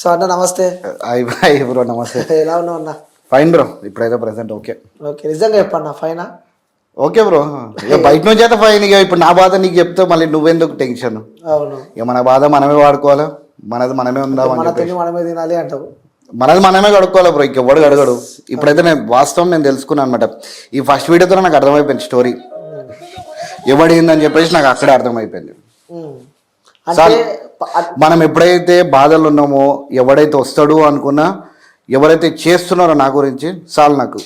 So అన్న నమస్తే. Hi bro, నమస్తే. ఎలా ఉన్నావు అన్న? ఫైన్ బ్రో, ఇప్పుడైతే ప్రెసెంట్ ఓకే. ఓకే, నిజంగా చెప్పన్నా ఫైనా? ఓకే బ్రో, ఇక బయట నుంచి అయితే ఫైన్. ఇక ఇప్పుడు నా బాధ నీకు చెప్తే మళ్ళీ నువ్వెందుకు టెన్షన్? అవును, ఇక మన బాధ మనమే వాడుకోవాలా, మనది మనమే ఉందామని మన చెప్పేసి తిని మనమే తినాలి అంటావు. మనది మనమే కడుక్కోవాలి బ్రో, ఇంకెవ్వడు అడగడు. ఇప్పుడైతే నేను వాస్తవం నేను తెలుసుకున్నాను అనమాట. ఈ ఫస్ట్ వీడియోతో నాకు అర్థమైపోయింది స్టోరీ ఎవడేందని చెప్పేసి నాకు అక్కడే అర్థమైపోయింది. అంటే మనం ఎప్పుడైతే బాధలు ఉన్నామో, ఎవడైతే వస్తాడు అనుకున్నా, ఎవరైతే చేస్తున్నారో నా గురించి చాలు నాకు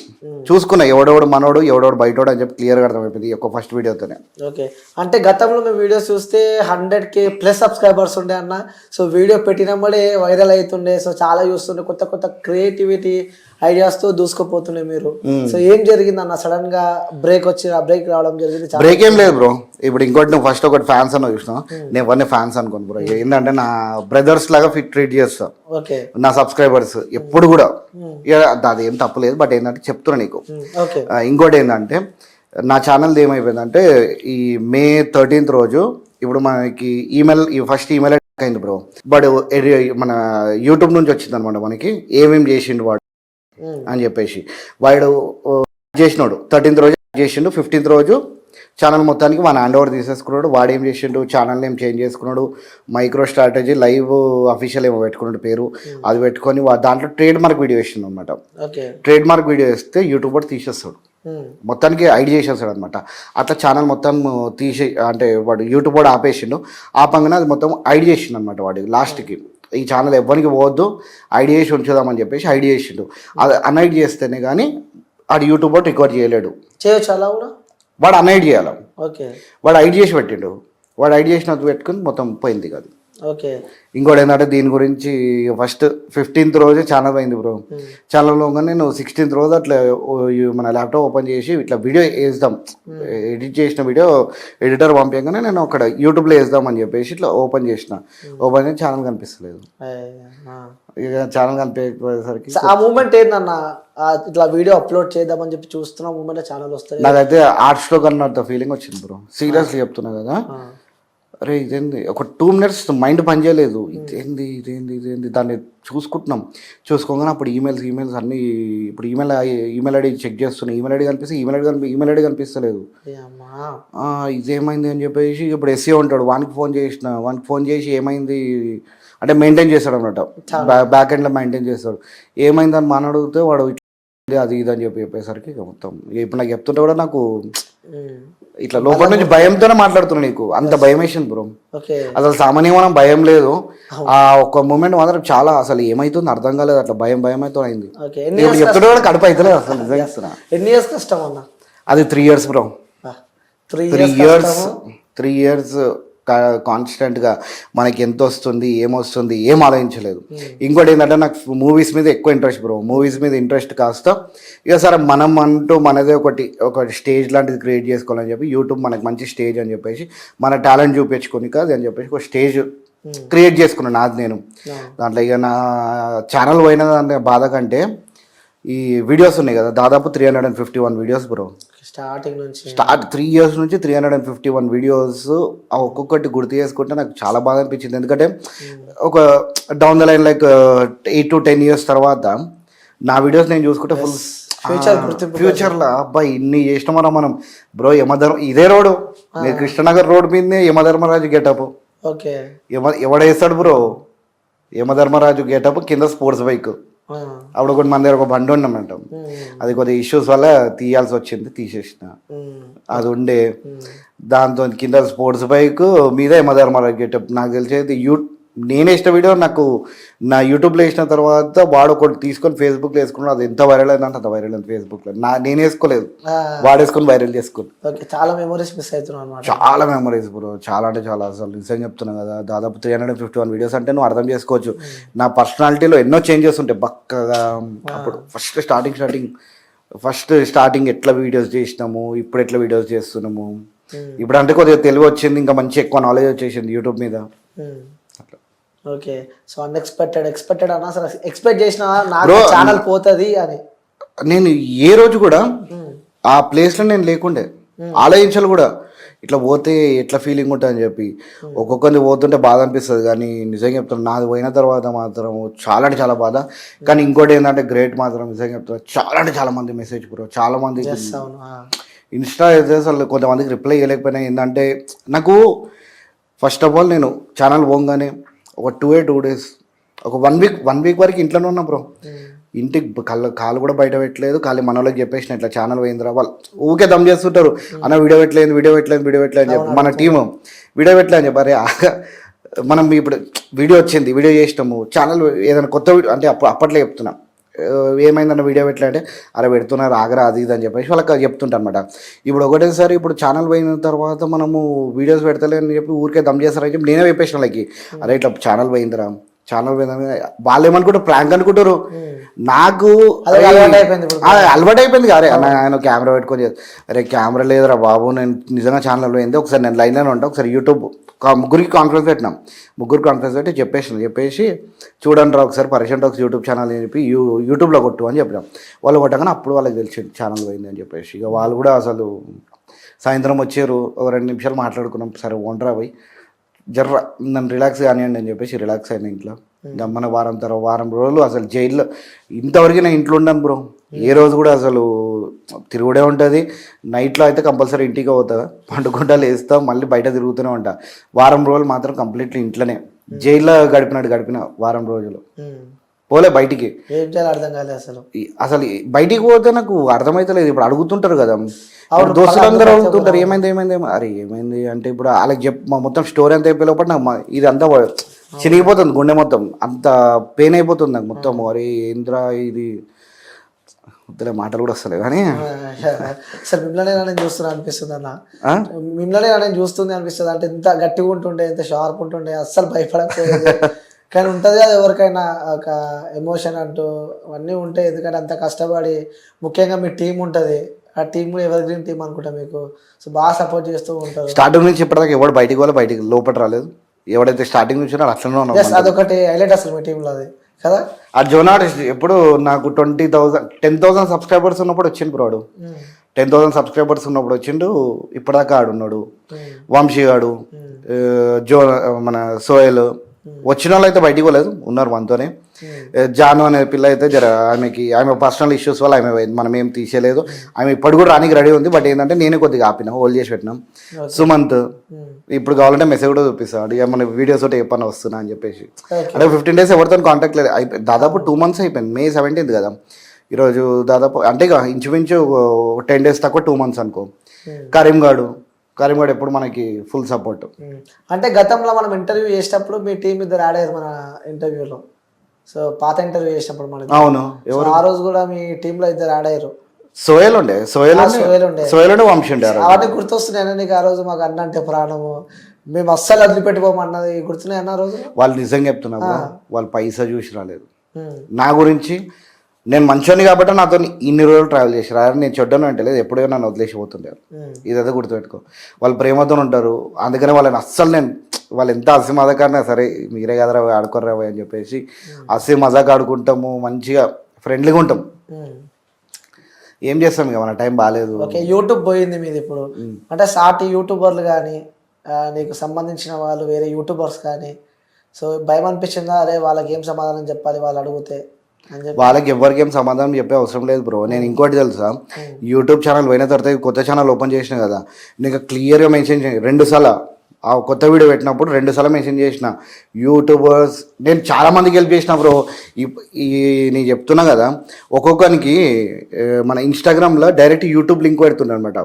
చూసుకున్నా, ఎవడెవడు మనోడు ఎవడెవడు బయటోడు అని చెప్పి క్లియర్గా అర్థమైపోయింది ఈ యొక్క ఫస్ట్ వీడియోతోనే. ఓకే, అంటే గతంలో మేము వీడియోస్ చూస్తే 100K ప్లస్ సబ్స్క్రైబర్స్ ఉండే అన్న. సో వీడియో పెట్టినప్పుడే వైరల్ అవుతుండే. సో చాలా చూస్తుండే, కొత్త కొత్త క్రియేటివిటీ ఐడియాస్తో దూసుకుపోతుండే మీరు. సో ఏం జరిగింది అన్న? సడన్ గా బ్రేక్ బ్రేక్ రావడం జరిగింది. బ్రేక్ ఏం లేదు బ్రో. ఇప్పుడు ఇంకోటి నువ్వు ఫస్ట్ ఒకటి ఫ్యాన్స్ అన్న చూసినా, నేను ఎవరిని ఫ్యాన్స్ అనుకోను బ్రో. ఏంటంటే నా బ్రదర్స్ లాగా ట్రీట్ చేస్తా ఓకే నా సబ్స్క్రైబర్స్ ఎప్పుడు కూడా. అది ఏం తప్పలేదు, బట్ ఏంటంటే చెప్తున్నా నీకు. ఇంకోటి ఏంటంటే నా ఛానల్ ఏమైపోయిందంటే ఈ May 13th రోజు ఇప్పుడు మనకి ఫస్ట్ ఈమెయిల్ అయింది బ్రో. బట్ మన యూట్యూబ్ నుంచి వచ్చింది అనమాట మనకి ఏమేమి చేసిండు వాడు అని చెప్పేసి. వాడు చేసినాడు 13th రోజు చేసిండు, 15th రోజు ఛానల్ మొత్తానికి మన హ్యాండ్ ఓవర్ తీసేసుకున్నాడు. వాడు ఏం చేసిండు, ఛానల్ నేమ్ చేంజ్ చేసుకున్నాడు, మైక్రో స్ట్రాటజీ లైవ్ అఫీషియల్ ఏమో పెట్టుకున్నాడు పేరు. అది పెట్టుకొని దాంట్లో ట్రేడ్ మార్క్ వీడియో వేసిండు అనమాట. ట్రేడ్ మార్క్ వీడియో వేస్తే యూట్యూబ్ వాడు తీసేస్తాడు, మొత్తానికి ఐడి చేసేస్తాడు అనమాట. అట్లా ఛానల్ మొత్తం అంటే వాడు యూట్యూబ్ వాడు ఆపేసిండు. ఆపంగానే అది మొత్తం ఐడి చేసిండు అనమాట వాడు. లాస్ట్కి ఈ ఛానల్ ఎవరికి పోవద్దు, ఐడి చేసి ఉంచుదామని చెప్పేసి ఐడి చేసిండు. అది అన్ఐడి చేస్తేనే కానీ ఆడు యూట్యూబ్ వాడు రికార్డ్ చేయలేడు. చేయొచ్చు అలా కూడా. వాడు అన్ఐడి చేయాలి. ఓకే, వాడు ఐడి చేసి పెట్టిండు. వాడు ఐడి చేసినది పెట్టుకుని మొత్తం పోయింది కాదు. ఓకే, ఇంకోటి ఏంటంటే దీని గురించి ఫస్ట్ 15th రోజే ఛానల్ అయింది బ్రో. ఛానల్లో నేను 16th రోజు అట్లా మన ల్యాప్టాప్ ఓపెన్ చేసి ఇట్లా వీడియో వేద్దాం, ఎడిట్ చేసిన వీడియో ఎడిటర్ పంపించగానే నేను అక్కడ యూట్యూబ్లో వేద్దాం అని చెప్పేసి ఇట్లా ఓపెన్ చేసిన. ఓపెన్ చేసి ఛానల్ కనిపిస్తలేదు. ఇక ఛానల్ కనిపించేసరికి ఆ మూమెంట్ ఏందన్న? ఇట్లా వీడియో అప్లోడ్ చేద్దామని చెప్పి చూస్తున్నా మూమెంట్ ఛానల్ వస్తుంది. నాకైతే ఆర్ట్స్లో కన్నా ఫీలింగ్ వచ్చింది బ్రో. సీరియస్లీ చెప్తున్నా కదా. అరే ఇదేంది, ఒక 2 minutes మైండ్ పనిచేయలేదు. ఇదేంది దాన్ని చూసుకుంటున్నాం. చూసుకోగానే అప్పుడు ఈమెయిల్స్ అన్నీ ఇప్పుడు ఈమెయిల్ ఐడి చెక్ చేస్తున్నాయి. ఈమెయిల్ ఐడి కనిపిస్తే ఈమెయిల్ ఐడి కనిపిస్తలేదు. ఇదేమైంది అని చెప్పేసి ఇప్పుడు ఎస్ఏ ఉంటాడు, వానికి ఫోన్ చేసి ఏమైంది అంటే మెయింటైన్ చేస్తాడు అనమాట, బ్యాక్ ఎండ్లో మెయింటైన్ చేస్తాడు. ఏమైంది అని మన అడిగితే వాడు అది ఇది అని చెప్పేసరికి ఇక మొత్తం ఇప్పుడు నాకు చెప్తుంటే కూడా నాకు ఇట్లా లోపల నుంచి భయంతోనే మాట్లాడుతున్నా. నీకు అంత భయం వేసింది బ్రో. అసలు సామాన్యంగా భయం లేదు. ఆ ఒక్క మూమెంట్ మాత్రం చాలా అసలు ఏమైతుంది అర్థం కాలేదు. అట్లా భయం అయితే అయింది. చెప్తుంటే కూడా కడుపు అవుతలేదు అసలు. నిజంగా ఎన్ని ఇయర్స్ కష్టం అన్న? అది 3 years బ్రో. 3 years కాన్స్టెంట్గా మనకి ఎంత వస్తుంది ఏమొస్తుంది ఏం ఆలోచించలేదు. ఇంకోటి ఏంటంటే నాకు మూవీస్ మీద ఎక్కువ ఇంట్రెస్ట్ బ్రో. మూవీస్ మీద ఇంట్రెస్ట్ కాస్త ఇక సరే మనం అంటూ మనదే ఒక స్టేజ్ లాంటిది క్రియేట్ చేసుకోవాలని చెప్పి యూట్యూబ్ మనకి మంచి స్టేజ్ అని చెప్పేసి మన టాలెంట్ చూపించుకొని కాదు అని చెప్పేసి ఒక స్టేజ్ క్రియేట్ చేసుకున్నాను నాది నేను. దాంట్లో ఇక నా ఛానల్ పోయిన బాధ కంటే ఈ వీడియోస్ ఉన్నాయి కదా, దాదాపు 351 వీడియోస్ బ్రో. స్టార్ట్ 3 years నుంచి 351 వీడియోస్. ఒక్కొక్కటి గుర్తు చేసుకుంటే నాకు చాలా బాగా అనిపించింది. ఎందుకంటే ఒక down the line like 8 to 10 years తర్వాత నా వీడియోస్ నేను చూసుకుంటే ఫుల్ ఫ్యూచర్లో అబ్బాయి ఇన్ని చేసినామరా మనం బ్రో. ఇదే రోడ్డు మీరు కృష్ణనగర్ రోడ్ మీదనే యమధర్మరాజు గెటప్. ఎవడేస్తాడు బ్రో యమధర్మరాజు గెటప్ కింద స్పోర్ట్స్ బైక్. అప్పుడు ఒకటి మన దగ్గర ఒక బండి ఉండమంట, అది కొద్దిగా ఇష్యూస్ వల్ల తీయాల్సి వచ్చింది, తీసేసిన. అది ఉండే దాంతో కింద స్పోర్ట్స్ బైక్ మీద యమధర్మరాజు గెటప్. నాకు తెలిసేది నేను వేసిన వీడియో నాకు నా యూట్యూబ్లో వేసిన తర్వాత వాడు ఒకటి తీసుకొని ఫేస్బుక్లో వేసుకున్నాడు. అది ఎంత వైరల్ అయిందంటే అంత వైరల్ అయింది ఫేస్బుక్లో. నేను వేసుకోలేదు, వాడు వేసుకొని వైరల్ చేసుకుని. చాలా మెమరీస్ మిస్ అవుతున్నాను. చాలా మెమరీస్ బ్రో, చాలా అంటే చాలా. అసలు నిజంగా చెప్తున్నా కదా, దాదాపు 351 వీడియోస్ అంటే నువ్వు అర్థం చేసుకోవచ్చు నా పర్సనాలిటీలో ఎన్నో చేంజెస్ ఉంటాయి బక్కగా. అప్పుడు ఫస్ట్ స్టార్టింగ్ ఎట్లా వీడియోస్ చేసినాము, ఇప్పుడు ఎట్లా వీడియోస్ చేస్తున్నాము. ఇప్పుడు అంటే కొద్దిగా తెలివి వచ్చింది, ఇంకా మంచి ఎక్కువ నాలెడ్జ్ వచ్చేసింది యూట్యూబ్ మీద. ఓకే, సో ఎక్స్పెక్టెడ్ అన్న. అసలు ఎక్స్పెక్ట్ చేసిన ఛానల్ పోతుంది అని నేను ఏ రోజు కూడా ఆ ప్లేస్లో నేను లేకుండే ఆలోచించాలి కూడా. ఇట్లా పోతే ఎట్లా ఫీలింగ్ ఉంటుంది అని చెప్పి ఒక్కొక్కరిది పోతుంటే బాధ అనిపిస్తుంది. కానీ నిజంగా చెప్తాను, నాది పోయిన తర్వాత మాత్రం చాలా అంటే చాలా బాధ. కానీ ఇంకోటి ఏంటంటే గ్రేట్ మాత్రం నిజంగా చెప్తాను, చాలా అంటే చాలా మంది మెసేజ్ బ్రో, చాలా మంది ఇన్స్టా అయితే అసలు కొంతమందికి రిప్లై ఇవ్వలేకపోయినా. ఏంటంటే నాకు ఫస్ట్ ఆఫ్ ఆల్ నేను ఛానల్ పోగానే ఒక 2 days ఒక 1 week వరకు ఇంట్లోనే ఉన్నా బ్రో. ఇంటికి కాలు కూడా బయట పెట్టలేదు. ఖాళీ మన వాళ్ళకి చెప్పేసిన ఇట్లా ఛానల్ పోయిందిరా, వాళ్ళు ఊకే దమ్ చేస్తుంటారు, అన్న వీడియో పెట్టలేదు అని చెప్పి మన టీము వీడియో పెట్టలేదు అని చెప్పి. అరే మనం ఇప్పుడు వీడియో వచ్చింది, వీడియో చేసినాము, ఛానల్ ఏదైనా కొత్త వీడియో అంటే అప్పట్లో చెప్తున్నా, ఏమైందన్న వీడియో పెట్టలేంటే అరే పెడుతున్నారు ఆగరా అది ఇది అని చెప్పేసి వాళ్ళకి చెప్తుంటా అనమాట. ఇప్పుడు ఒకటేసారి ఇప్పుడు ఛానల్ పోయిన తర్వాత మనము వీడియోస్ పెడతలేని చెప్పి ఊరికే దమ్ చేస్తారని చెప్పి నేనే చెప్పేసిన వాళ్ళకి, అరే ఇట్లా ఛానల్ పోయిందిరా, ఛానల్ పోయిందని. వాళ్ళు ఏమనుకుంటారు, ప్రాంక్ అనుకుంటారు. నాకు అలవాటు అయిపోయింది. అరే ఆయన కెమెరా పెట్టుకొని, అరే కెమెరా లేదురా బాబు, నేను నిజంగా ఛానల్ పోయింది, ఒకసారి నేను లైన్లోనే ఉంటా, ఒకసారి యూట్యూబ్ ముగ్గురికి కాన్ఫరెన్స్ పెట్టినాం, ముగ్గురు కాన్ఫరెన్స్ పెట్టి చెప్పేసి చూడండి రా ఒకసారి పరేషన్ టాక్స్ యూట్యూబ్ ఛానల్ అని చెప్పి యూట్యూబ్లో కొట్టు అని చెప్పినాం. వాళ్ళు కొట్టగానే అప్పుడు వాళ్ళకి తెలిసింది ఛానల్ పోయింది అని చెప్పేసి. ఇక వాళ్ళు కూడా అసలు సాయంత్రం వచ్చారు, ఒక 2 నిమిషాలు మాట్లాడుకున్నాం, సరే ఒంటరా పోయి జర్ర నన్ను రిలాక్స్ కానివ్వండి అని చెప్పేసి రిలాక్స్ అయినా ఇంట్లో. గమ్మన వారం రోజులు అసలు జైల్లో ఇంతవరకు నేను ఇంట్లో ఉన్నాను బ్రో. ఏ రోజు కూడా అసలు తిరుగుడే ఉంటుంది. నైట్లో అయితే కంపల్సరీ ఇంటికి పోతా, పండుకుంటా లేస్తా, మళ్ళీ బయట తిరుగుతూనే ఉంటా. వారం రోజులు మాత్రం కంప్లీట్లీ ఇంట్లోనే, జైల్లో గడిపిన వారం రోజులు పోలే బయటికి. ఏం చేయాలి అర్థం కాలేదు అసలు బయటికి పోతే నాకు అర్థమైతలేదు. ఇప్పుడు అడుగుతుంటారు కదా దోస్తులందరూ, అడుగుతుంటారు ఏమైంది. అరే ఏమైంది అంటే ఇప్పుడు వాళ్ళకి మొత్తం స్టోరీ అంతా అయిపోయే లోపల నాకు ఇది అంతా చినిగిపోతుంది, గుండె మొత్తం అంత పెయిన్ అయిపోతుంది నాకు మొత్తం. అరే ఏంద్రా ఇది వద్దులే, మాటలు కూడా వస్తలేవు. కానీ అసలు మిమ్మల్ని నేను చూస్తున్నా అనిపిస్తుంది అన్న, మిమ్మల్ని నేను చూస్తుంది అనిపిస్తుంది. అంటే ఇంత గట్టిగా ఉంటుండే, ఇంత షార్ప్ ఉంటుండే, అస్సలు భయపడకపోయేది. కానీ ఉంటుంది కదా ఎవరికైనా ఒక ఎమోషన్ అంటూ అవన్నీ ఉంటాయి. ఎందుకంటే అంత కష్టపడి, ముఖ్యంగా మీ టీం ఉంటుంది, ఆ టీం కూడా ఎవరి గ్రీన్ టీం అనుకుంటా మీకు, సో బాగా సపోర్ట్ చేస్తూ ఉంటారు. స్టార్టింగ్ నుంచి ఇప్పటిదాకా ఎవడు బయటికి లోపల రాలేదు. ఎవడైతే స్టార్టింగ్ నుంచి అట్లనే ఉన్నాడు. అదొకటి హైలైట్ అసలు మీ టీంలో అది కదా. ఆ జోనాడ్ ఎప్పుడు నాకు 10,000 సబ్స్క్రైబర్స్ ఉన్నప్పుడు వచ్చిండు బ్రో. 10,000 సబ్స్క్రైబర్స్ ఉన్నప్పుడు వచ్చిండు. ఇప్పటిదాకా ఆడున్నాడు. వంశీ గాడు, మన సోయల్, వచ్చిన వాళ్ళు అయితే బయటికి పోలేదు, ఉన్నారు మనతోనే. జాను అనే పిల్ల అయితే ఆమె పర్సనల్ ఇష్యూస్ వల్ల ఆమె మనం ఏం తీసేయలేదు. ఆమె ఇప్పుడు కూడా రానికి రెడీ ఉంది. బట్ ఏంటంటే నేనే కొద్దిగా ఆపినా, హోల్డ్ చేసి పెట్టినాం. సుమంత్ ఇప్పుడు కావాలంటే మెసేజ్ కూడా చూపిస్తాడు, మన వీడియోస్ ఒకటి చెప్పని వస్తున్నా అని చెప్పేసి. అంటే 15 days ఎవరితో కాంటాక్ట్ లేదు. దాదాపు 2 months అయిపోయింది. May 17th కదా ఈరోజు. దాదాపు అంటే ఇంచుమించు 10 days తక్కువ 2 months అనుకో. కరీం గాడు ఎప్పుడు మనకి ఫుల్ సపోర్ట్. అంటే గతంలో మనం ఇంటర్వ్యూ చేసేటప్పుడు మీ టీం ఇద్దరు యాడ్ అయ్యారు మన ఇంటర్వ్యూలో. సో పాత ఇంటర్వ్యూ చేసినప్పుడు మనకి, అవును, ఆ రోజు కూడా మీ టీంలో ఇద్దరు యాడ్ అయ్యారు. సోయల్ ఉండే వంశీ ఉండే. అవన్నీ గుర్తొస్తున్నాయి నీకు? ఆ రోజు మాకు అన్న అంటే ప్రాణము, మేము అస్సలు వదిలిపెట్టుకోమన్నది గుర్తున్నాయి అన్న రోజు. వాళ్ళు నిజంగా చెప్తున్నా, వాళ్ళు పైసా చూసి రాలేదు నా గురించి. నేను మంచోని కాబట్టి నాతో ఇన్ని రోజులు ట్రావెల్ చేసారు. నేను చెడ్డను అంటే లేదు, ఎప్పుడో నన్ను వదిలేసి పోతుంటారు. ఇదైతే గుర్తుపెట్టుకో. వాళ్ళు ప్రేమతో ఉంటారు. అందుకనే వాళ్ళని అస్సలు వాళ్ళు ఎంత హసి మజాక్ ఆడినా సరే, మీరే కదరా ఆడుకోర్రా అని చెప్పేసి హసి మజాక్ ఆడుకుంటాము, మంచిగా ఫ్రెండ్లీగా ఉంటాం. ఏం చేస్తాం ఇక, మన టైం బాగాలేదు. ఓకే, యూట్యూబ్ పోయింది మీది ఇప్పుడు. అంటే సాటి యూట్యూబర్లు కానీ, నీకు సంబంధించిన వాళ్ళు వేరే యూట్యూబర్స్ కానీ, సో భయం అనిపించిందా? అరే వాళ్ళకి ఏం సమాధానం చెప్పాలి వాళ్ళు అడిగితే? వాళ్ళకి ఎవరికి ఏం సమాధానం చెప్పే అవసరం లేదు బ్రో. నేను ఇంకోటి తెలుసా, యూట్యూబ్ ఛానల్ పోయిన తర్వాత కొత్త ఛానల్ ఓపెన్ చేసిన కదా, నీకు క్లియర్గా మెన్షన్ చేయ 2 సార్లు ఆ కొత్త వీడియో పెట్టినప్పుడు 2 సార్లు మెన్షన్ చేసిన యూట్యూబర్స్. నేను చాలా మందికి హెల్ప్ చేసిన బ్రో. నేను చెప్తున్నా కదా, ఒక్కొక్కరికి మన ఇన్స్టాగ్రామ్లో డైరెక్ట్ యూట్యూబ్ లింక్ పెడుతున్నా అనమాట.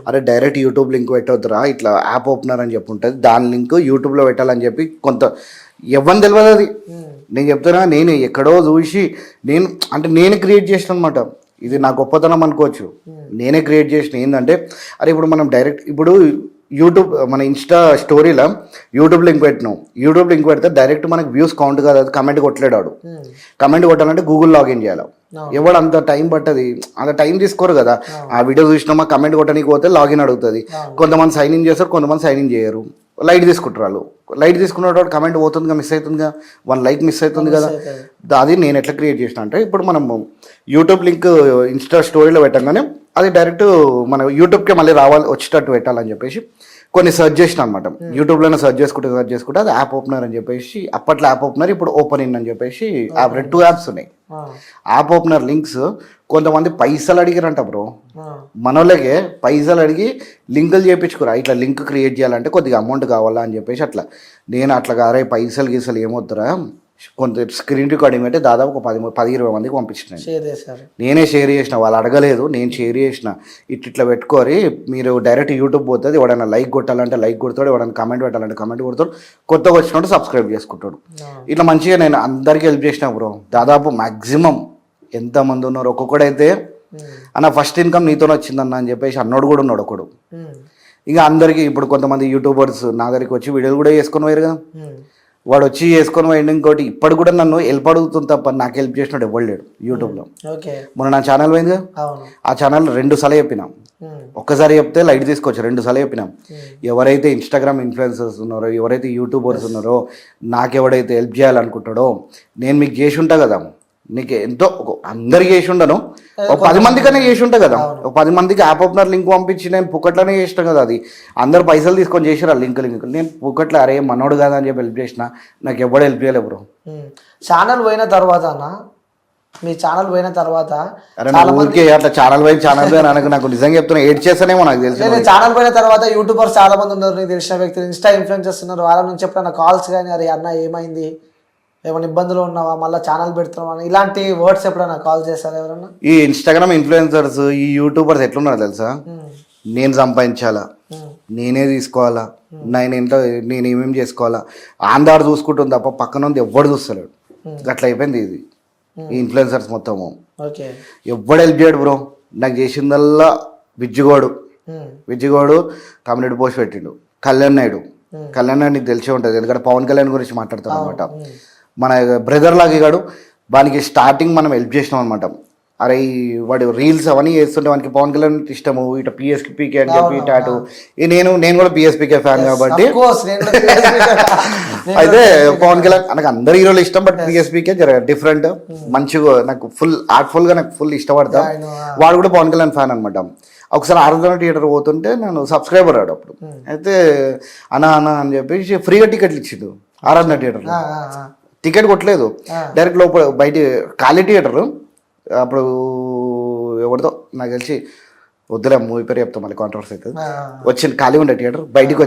అరే డైరెక్ట్ యూట్యూబ్ లింక్ పెట్టొద్దురా, ఇట్లా యాప్ ఓపెనర్ అని చెప్పి ఉంటుంది, దాని లింక్ యూట్యూబ్లో పెట్టాలని చెప్పి కొంత ఎవరిని తెలియదు అది. నేను చెప్తున్నా, నేను ఎక్కడో చూసి నేను క్రియేట్ చేసిన అనమాట. ఇది నా గొప్పతనం అనుకోవచ్చు. నేనే క్రియేట్ చేసిన. ఏంటంటే అరే ఇప్పుడు మనం డైరెక్ట్ ఇప్పుడు యూట్యూబ్ మన ఇన్స్టా స్టోరీలో యూట్యూబ్ లింక్ పెట్టినాం. యూట్యూబ్ లింక్ పెడితే డైరెక్ట్ మనకి వ్యూస్ కౌంట్ కాదు, అది కమెంట్ కొట్టలేడాడు. కమెంట్ కొట్టాలంటే గూగుల్ లాగిన్ చేయాలి. ఎవడు అంత టైం పట్టది, అంత టైం తీసుకోరు కదా. ఆ వీడియో చూసినామా కమెంట్ కొట్టడానికి పోతే లాగిన్ అడుగుతుంది. కొంతమంది సైన్ ఇన్ చేస్తారు, కొంతమంది సైన్ ఇన్ చేయరు. లైట్ తీసుకుంటారు వాళ్ళు. లైట్ తీసుకున్నప్పుడు కమెంట్ పోతుందిగా, మిస్ అవుతుందిగా, 1 like మిస్ అవుతుంది కదా. అది నేను ఎట్లా క్రియేట్ చేసిన అంటే, ఇప్పుడు మనం యూట్యూబ్ లింక్ ఇన్స్టా స్టోరీలో పెట్టంగానే అది డైరెక్ట్ మన యూట్యూబ్కే మళ్ళీ వచ్చేటట్టు పెట్టాలని చెప్పేసి కొన్ని సెర్చ్ చేసిన అనమాట. యూట్యూబ్లోనే సెర్చ్ చేసుకుంటే అది యాప్ ఓపెనర్ అని చెప్పేసి, అప్పట్లో యాప్ ఓపెనర్, ఇప్పుడు ఓపెన్ ఇన్ అని చెప్పేసి 2 యాప్స్ ఉన్నాయి. యాప్ ఓపెనర్ లింక్స్ కొంతమంది పైసలు అడిగారంట బ్రో. మనోళ్ళకే పైసలు అడిగి లింకులు చేయించుకోరా, ఇట్లా లింక్ క్రియేట్ చేయాలంటే కొద్దిగా అమౌంట్ కావాలా అని చెప్పేసి అట్లా. నేను అట్లా కారే పైసలు గీసలు ఏమవుతారా, కొంత స్క్రీన్ రికార్డింగ్ అంటే దాదాపు ఒక 10-20 మందికి పంపించిన. నేనే షేర్ చేసిన, వాళ్ళు అడగలేదు, నేను షేర్ చేసిన. ఇట్లా పెట్టుకోరి, మీరు డైరెక్ట్ యూట్యూబ్ పోతుంది, ఎవడైనా లైక్ కొట్టాలంటే లైక్ కొడతాడు, ఎవడైనా కమెంట్ పెట్టాలంటే కమెంట్ కొడతాడు, కొత్తగా వచ్చినట్టు సబ్స్క్రైబ్ చేసుకుంటాడు. ఇట్లా మంచిగా నేను అందరికీ హెల్ప్ చేసిన బ్రో. దాదాపు మ్యాక్సిమం ఎంతమంది ఉన్నారు, ఒక్కొక్కడైతే అన్న ఫస్ట్ ఇన్కమ్ నీతోనే వచ్చిందన్న అని చెప్పేసి అన్నోడు కూడా ఉన్నాడు ఒకడు. ఇంకా అందరికీ ఇప్పుడు కొంతమంది యూట్యూబర్స్ నా దగ్గరికి వచ్చి వీడియోలు కూడా చేసుకొని పోయారు కదా, వాడు వచ్చి చేసుకొని పోయింది. ఇంకోటి ఇప్పటి కూడా నన్ను హెల్ప్ అడుగుతుంది తప్ప నాకు హెల్ప్ చేసినాడు ఎవరు లేడు యూట్యూబ్లో. మొన్న నా ఛానల్ పోయింది, ఆ ఛానల్ 2 సార్లు చెప్పినాం. ఒక్కసారి చెప్తే లైట్ తీసుకోవచ్చు, 2 సార్లు చెప్పినాం. ఎవరైతే ఇన్స్టాగ్రామ్ ఇన్ఫ్లుయెన్సర్స్ ఉన్నారో, ఎవరైతే యూట్యూబర్స్ ఉన్నారో, నాకు ఎవడైతే హెల్ప్ చేయాలనుకుంటాడో, నేను మీకు చేసి ఉంటా కదా, నీకు ఎంతో అందరికి చేసి ఉండను, ఒక 10 మందికనే చేసి ఉంటా కదా. ఒక 10 మందికి యాప్ ఓపెనర్ లింక్ పంపించి నేను పుక్కట్లోనే చేసినా కదా. అది అందరు పైసలు తీసుకొని చేసారు లింక్. నేను పుక్కట్లో అరే మనోడు కదా అని చెప్పి హెల్ప్ చేసిన, నాకు ఎవడు హెల్ప్ చేయలేదు బ్రో. ఛానల్ పోయిన తర్వాత మీ ఛానల్ పోయిన తర్వాత ఊరికే అట్లా ఛానల్ పోయి నాకు నిజంగా చెప్తున్నా ఏడ్ చేస్తానేమో నాకు తెలిసి. ఛానల్ పోయిన తర్వాత యూట్యూబర్స్ చాలా మంది ఉన్నారు, నీకు తెలిసిన వ్యక్తులు, ఇన్స్టా ఇన్ఫ్లుయెన్సర్స్ ఉన్నారు, వాళ్ళ నుంచి ఎప్పుడైనా కాల్స్ కానీ అరే అన్న ఏమైంది, ఏమైనా ఇబ్బందులు ఉన్నావా, మళ్ళీ ఛానల్ పెడుతున్నావా, ఇలాంటి వర్డ్స్ ఎప్పుడైనా కాల్ చేస్తారా ఎవరన్నా? ఈ ఇన్స్టాగ్రామ్ ఇన్ఫ్లుయెన్సర్స్, ఈ యూట్యూబర్స్ ఎట్లున్నారో తెలుసా, నేను సంపాదించాలా, నేనే తీసుకోవాలా, నేను ఏమేమి చేసుకోవాలా, ఆందారు చూసుకుంటుంది తప్ప పక్కన ఉంది ఎవ్వడు చూస్తలేడు. అట్లా అయిపోయింది ఇది ఈ ఇన్ఫ్లుయెన్సర్స్ మొత్తము. ఎవ్వడు హెల్ప్ చేయడు బ్రో. నాకు చేసిందల్లా విజ్జిగోడు కమ్యూనిటీ పోస్ట్ పెట్టిండు. కళ్యాణ్ నాయుడు నీకు తెలిసే ఉంటుంది, ఎందుకంటే పవన్ కళ్యాణ్ గురించి మాట్లాడతాను అనమాట. మన బ్రదర్ లాగా కాడు, వానికి స్టార్టింగ్ మనం హెల్ప్ చేసినాం అనమాట. అరే వాడు రీల్స్ అవన్నీ చేస్తుంటే వానికి పవన్ కళ్యాణ్ ఇష్టము, ఇట్లా పిఎస్పీకే అని చెప్పి టాటు. నేను కూడా పిఎస్పీకే ఫ్యాన్ కాబట్టి అయితే పవన్ కళ్యాణ్ నాకు అందరు హీరోలు ఇష్టం, బట్ పిఎస్పీకే డిఫరెంట్, మంచిగా నాకు ఫుల్ ఆర్ట్ఫుల్గా నాకు ఫుల్ ఇష్టపడతా. వాడు కూడా పవన్ కళ్యాణ్ ఫ్యాన్ అనమాట. ఒకసారి ఆరాధన థియేటర్ పోతుంటే నేను సబ్స్క్రైబర్ ఆడు అప్పుడు. అయితే అన్నా అని చెప్పేసి ఫ్రీగా టికెట్లు ఇచ్చిండు ఆరాధన థియేటర్లో. టికెట్ కొట్టలేదు, డైరెక్ట్ లోపల బయట ఖాళీ థియేటర్. అప్పుడు ఎవరితో నాకు తెలిసి వద్దులే మూవీ పేరు చెప్తాం మళ్ళీ కాంట్రవర్సీ అవుతుంది. వచ్చింది ఖాళీ ఉండే థియేటర్, బయటికి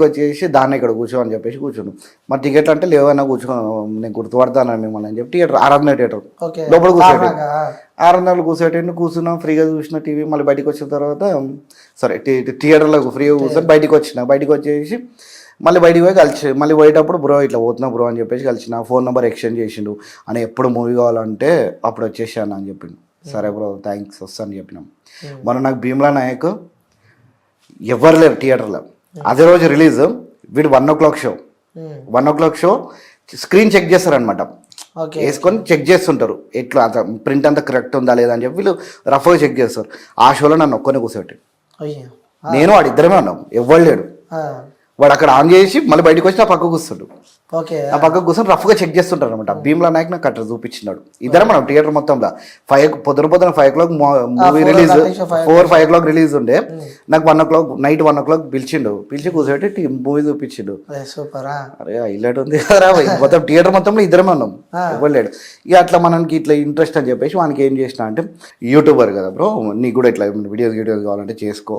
వచ్చేసి దాన్ని ఇక్కడ కూర్చో అని చెప్పేసి కూర్చున్నాం. మరి టికెట్లు అంటే లేవన్నా కూర్చున్నాను, నేను గుర్తుపడతాను మిమ్మల్ని అని చెప్పి థియేటర్ ఆరాధన థియేటర్ లోపల కూర్చున్నాం, ఫ్రీగా చూసిన టీవీ. మళ్ళీ బయటకు వచ్చిన తర్వాత థియేటర్లో ఫ్రీగా కూర్చొని బయటకు వచ్చేసి మళ్ళీ బయటికి పోయి మళ్ళీ పోయేటప్పుడు బ్రో ఇట్లా పోతున్నా బ్రో అని చెప్పేసి కలిసిన. ఫోన్ నెంబర్ ఎక్స్చేంజ్ చేసిండు అని, ఎప్పుడు మూవీ కావాలంటే అప్పుడు వచ్చేసాను అని చెప్పిండు. సరే బ్రో థ్యాంక్స్ వస్తాను అని చెప్పినాం. మొన్న నాకు భీమ్లా నాయక్ ఎవరు లేరు థియేటర్లో. అదే రోజు రిలీజ్, వీడు 1 o'clock show. 1 o'clock show screen check చేస్తారనమాట, వేసుకొని చెక్ చేస్తుంటారు ఎట్లా అంత ప్రింట్ అంతా కరెక్ట్ ఉందా లేదా అని చెప్పి వీళ్ళు రఫ్గా చెక్ చేస్తారు. ఆ షోలో నన్ను ఒక్కనే కూర్చోబెట్టి, నేను వాడు ఇద్దరమే ఉన్నాం, ఎవ్వరు లేడు. వాడు అక్కడ ఆన్ చేసి మళ్ళీ బయటకు వచ్చి నా పక్క కూర్చుండు. ఆ పక్క కూర్చొని రఫ్గా చెక్ చేస్తుంటారు అనమాట. భీమ్లా నాయక్ నాకు అట్లా చూపించినాడు. ఇద్దరం మనం థియేటర్ మొత్తంలో పొద్దున 5 o'clock movie release, 4-5 o'clock release ఉండే. నాకు 1 o'clock నైట్ 1 o'clock పిలిచి కూర్చోబెట్టి మూవీ చూపించిండు. అరే హైలైట్ ఉంది కదా, మొత్తం థియేటర్ మొత్తంలో ఇద్దరమే ఉన్నాం, ఇవ్వలేడు. ఇక అట్లా మనకి ఇట్లా ఇంట్రెస్ట్ అని చెప్పేసి వానికి ఏం చేసిన అంటే, యూట్యూబర్ కదా బ్రో, నీకు కూడా ఇట్లా వీడియోస్ కావాలంటే చేసుకో.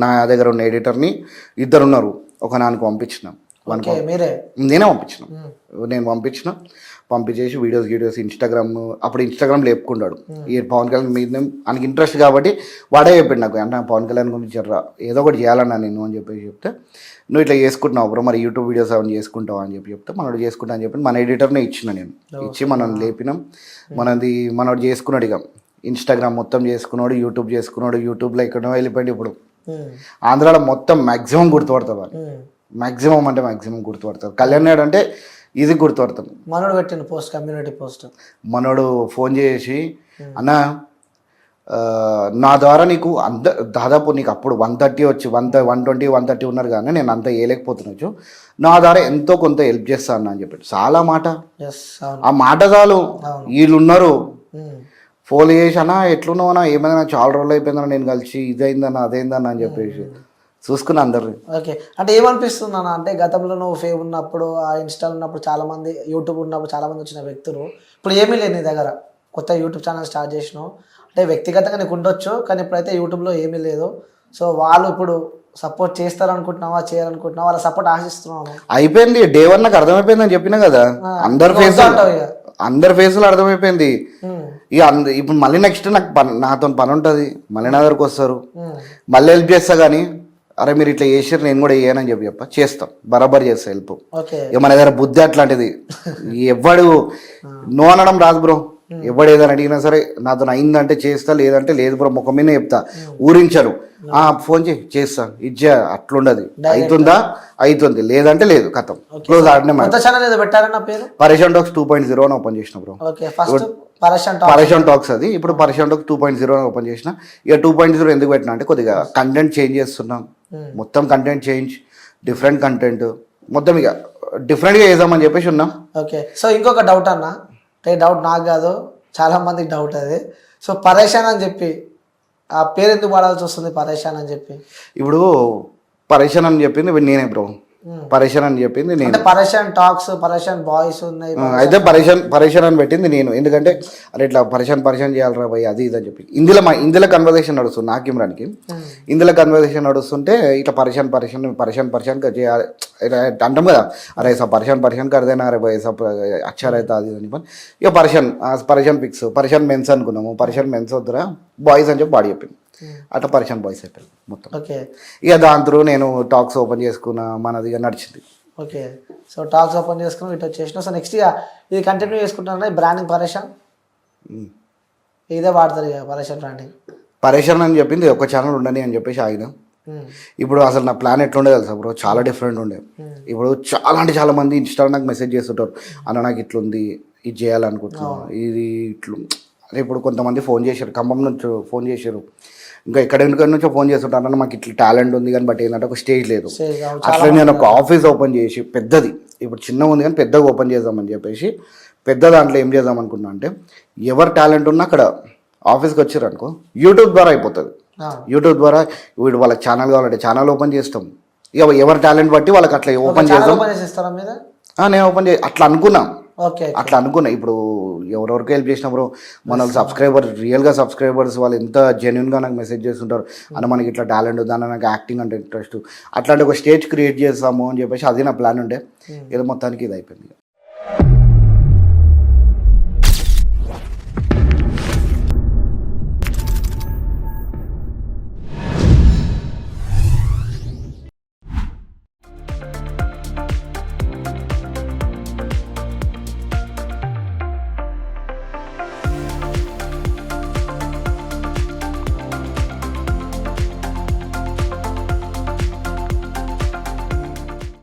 నా దగ్గర ఉన్న ఎడిటర్ని 2 ఉన్నారు, ఒక నాన్నకు పంపించిన, నేనే పంపించిన. పంపించేసి వీడియోస్ ఇన్స్టాగ్రామ్, అప్పుడు ఇన్స్టాగ్రామ్ లేపుకున్నాడు. ఈ పవన్ కళ్యాణ్ మీద ఆయనకి ఇంట్రెస్ట్ కాబట్టి వాడే చెప్పాడు నాకు, అంటే పవన్ కళ్యాణ్ గురించి ఏదో ఒకటి చేయాలన్నా నేను అని చెప్పేసి చెప్తే, నువ్వు ఇట్లా చేసుకుంటున్నావు బ్రో, మరి యూట్యూబ్ వీడియోస్ అవన్నీ చేసుకుంటావు అని చెప్తే, మనోడు చేసుకుంటా అని చెప్పి మన ఎడిటర్నే ఇచ్చిన నేను. ఇచ్చి మనం లేపినాం. మనోడు చేసుకున్నాడు. ఇక ఇన్స్టాగ్రామ్ మొత్తం చేసుకున్నాడు, యూట్యూబ్ చేసుకున్నాడు. యూట్యూబ్లో ఎక్కడో వెళ్ళిపోయింది. ఇప్పుడు ఆంధ్రాలో మొత్తం మ్యాక్సిమం గుర్తుపడతారు వాళ్ళు, మ్యాక్సిమం గుర్తుపడతారు. కళ్యాణ్ నాయుడు అంటే ఇది గుర్తుపడతాను. మనోడు పెట్టిన పోస్ట్, కమ్యూనిటీ పోస్ట్, మనోడు ఫోన్ చేసి, అన్న నా ద్వారా నీకు దాదాపు నీకు అప్పుడు 130 వచ్చి 120, 130 ఉన్నారు కానీ నేను అంత వేయలేకపోతున్నాచ్చు, నా ద్వారా ఎంతో కొంత హెల్ప్ చేస్తాను అని చెప్పాడు. చాలా మాట, ఆ మాట చాలు. వీళ్ళు ఉన్నారు, ఫోన్ చేసి అన్న ఎట్లున్నావు అన్న, ఏమైనా చాలా రోజులు అయిపోయిందన్నా నేను కలిసి, ఇదైందన్నా అదైందన్నా అని చెప్పేసి, చూసుకున్నా అందరిని. ఓకే. అంటే ఏమనిపిస్తుంది అన్న, అంటే గతంలో నువ్వు ఫేమ్ ఉన్నప్పుడు, ఆ ఇన్‌స్టాలో ఉన్నప్పుడు చాలామంది, యూట్యూబ్ ఉన్నప్పుడు చాలామంది వచ్చిన వ్యక్తులు ఇప్పుడు ఏమీ లేదు నీ దగ్గర. కొత్త యూట్యూబ్ ఛానల్ స్టార్ట్ చేసినావు. అంటే వ్యక్తిగతంగా నీకు ఉండొచ్చు, కానీ ఇప్పుడైతే యూట్యూబ్‌లో ఏమీ లేదు. సో వాళ్ళు ఇప్పుడు సపోర్ట్ చేస్తారనుకుంటున్నావా, చేయాలనుకుంటున్నావా, వాళ్ళ సపోర్ట్ ఆశిస్తున్నావు? అయిపోయింది డే 1 నాకు అర్థమైపోయింది అని చెప్పినా కదా. అందరి ఫేస్లో అర్థమైపోయింది. ఇక ఇప్పుడు మళ్ళీ నెక్స్ట్ నాకు నాతో పని ఉంటుంది, మళ్ళీ నా దగ్గరకు వస్తారు, మళ్ళీ హెల్ప్ చేస్తా. కానీ అరే మీరు ఇట్లా చేసారు నేను కూడా చేయనని చేస్తాం, బరాబర్ చేస్తా హెల్ప్. ఇక మన దగ్గర బుద్ధి అట్లాంటిది. ఎవడు నో అనడం రాదు బ్రో. ఎవడు ఏదైనా అడిగినా సరే నాతో అయిందంటే చేస్తా, లేదంటే లేదు బ్రో, ముఖం మీద చెప్తా. ఊరించరు, ఫోన్ చేస్తా, ఇచ్చే అట్లుండదు. అవుతుందా అవుతుంది, లేదంటే లేదు, కథం క్లోజ్. ఆడనే పరేషాన్ టాక్స్ 2.0 అని ఓపెన్ చేసిన బ్రో. పరేషాన్ టాక్స్ అది ఇప్పుడు పరేషాన్ టాక్స్ 2.0 అని ఓపెన్ చేసిన. ఇక 2.0 ఎందుకు పెట్టినా అంటే కొద్దిగా కంటెంట్ చేంజ్ చేస్తున్నాం, మొత్తం కంటెంట్ చేంజ్, డిఫరెంట్ కంటెంట్, మొత్తం ఇక డిఫరెంట్గా చేద్దామని చెప్పేసి ఉన్నాం. ఓకే. సో ఇంకొక డౌట్ అన్న, డౌట్ నాకు కాదు, చాలా మందికి డౌట్ అది. సో పరేషాన్ అని చెప్పి ఆ పేరు ఎందుకు వాడాల్సి వస్తుంది, పరేషాన్ అని చెప్పి? ఇప్పుడు పరేషాన్ అని చెప్పింది నేనే బ్రో. పరేషాన్ అని చెప్పింది నేను. పరేషాన్ టాక్స్, పరేషాన్ బాయ్స్ ఉన్నాయి, అయితే పరేషాన్ అని పెట్టింది నేను. ఎందుకంటే అరే ఇట్లా పరేషాన్ చేయాలరా భయ్ అది ఇది అని చెప్పి ఇందులో కన్వర్సేషన్ నడుస్తుంది నాకు ఇమ్రాన్కి. ఇందులో కన్వర్సేషన్ నడుస్తుంటే ఇట్లా పరేషాన్ చేయాలి అంటాం కదా. అరే సా పరేషాన్ కర్దేనా అరే భయ్ సబ్ అచ్చారైతే అది అని చెప్పి ఇక పరేషాన్ పిక్స్, పరేషాన్ మెన్స్ అనుకున్నాము. పరేషాన్ మెన్స్ వద్దురా బాయ్స్ అని చెప్పి బాడీ చెప్పింది. అట్లా పరేషాన్ బాయ్స్ అయిపోయింది మొత్తం. ఓకే. ఇక దాంతో నేను టాక్స్ ఓపెన్ చేసుకున్నా, మనది నడిచింది. ఓకే. సో టాక్స్ ఓపెన్ చేసుకుని ఇటు వచ్చేసిన. సో నెక్స్ట్ ఇక ఇది కంటిన్యూ చేసుకుంటున్నా, బ్రాండింగ్ పరేషాన్ ఇదే వాడతారు ఇక, పరేషాన్ బ్రాండింగ్. పరేషాన్ అని చెప్పింది ఒక ఛానల్ ఉండని అని చెప్పేసి ఆయన. ఇప్పుడు అసలు నా ప్లాన్ ఎట్లుండే తెలుసా బ్రో, చాలా డిఫరెంట్ ఉండే. ఇప్పుడు చాలా మంది ఇన్స్టాలో నాకు మెసేజ్ చేస్తుంటారు, అన్న నాకు ఇట్లుంది, ఇది చేయాలనుకుంటున్నాను, ఇది ఇట్లు. ఇప్పుడు కొంతమంది ఫోన్ చేశారు, ఖమ్మం నుంచి ఫోన్ చేశారు, ఇంకా ఎక్కడెక్కడ నుంచో ఫోన్ చేస్తుంటారు, అన్న మాకు ఇట్లా టాలెంట్ ఉంది కానీ బట్ ఏంటంటే ఒక స్టేజ్ లేదు. అట్లా నేను ఒక ఆఫీస్ ఓపెన్ చేసి పెద్దది, ఇప్పుడు చిన్నగా ఉంది కానీ పెద్దగా ఓపెన్ చేద్దామని చెప్పేసి పెద్ద దాంట్లో ఏం చేద్దాం అనుకున్నా అంటే ఎవరు టాలెంట్ ఉన్నా అక్కడ ఆఫీస్కి వచ్చారు అనుకో, యూట్యూబ్ ద్వారా అయిపోతుంది. యూట్యూబ్ ద్వారా వీడు వాళ్ళకి ఛానల్ కావాలంటే ఛానల్ ఓపెన్ చేస్తాం. ఇక ఎవరి టాలెంట్ బట్టి వాళ్ళకి అట్లా ఓపెన్ చేద్దాం. నేను ఓపెన్ అట్లా అనుకున్నా. అట్లా అనుకున్నా. ఇప్పుడు ఎవరెవరికి హెల్ప్ చేసినప్పుడు మన సబ్స్క్రైబర్ రియల్గా సబ్స్క్రైబర్స్ వాళ్ళు ఎంత జెన్యున్గా నాకు మెసేజ్ చేస్తుంటారు, అన్న మనకి ఇట్లా టాలెంట్ ఉంది అన్న, నాకు యాక్టింగ్ అంటే ఇంట్రెస్ట్, అట్లాంటి ఒక స్టేజ్ క్రియేట్ చేస్తాము అని చెప్పేసి అది నా ప్లాన్ ఉండే. ఏదో మొత్తానికి ఇది అయిపోయింది.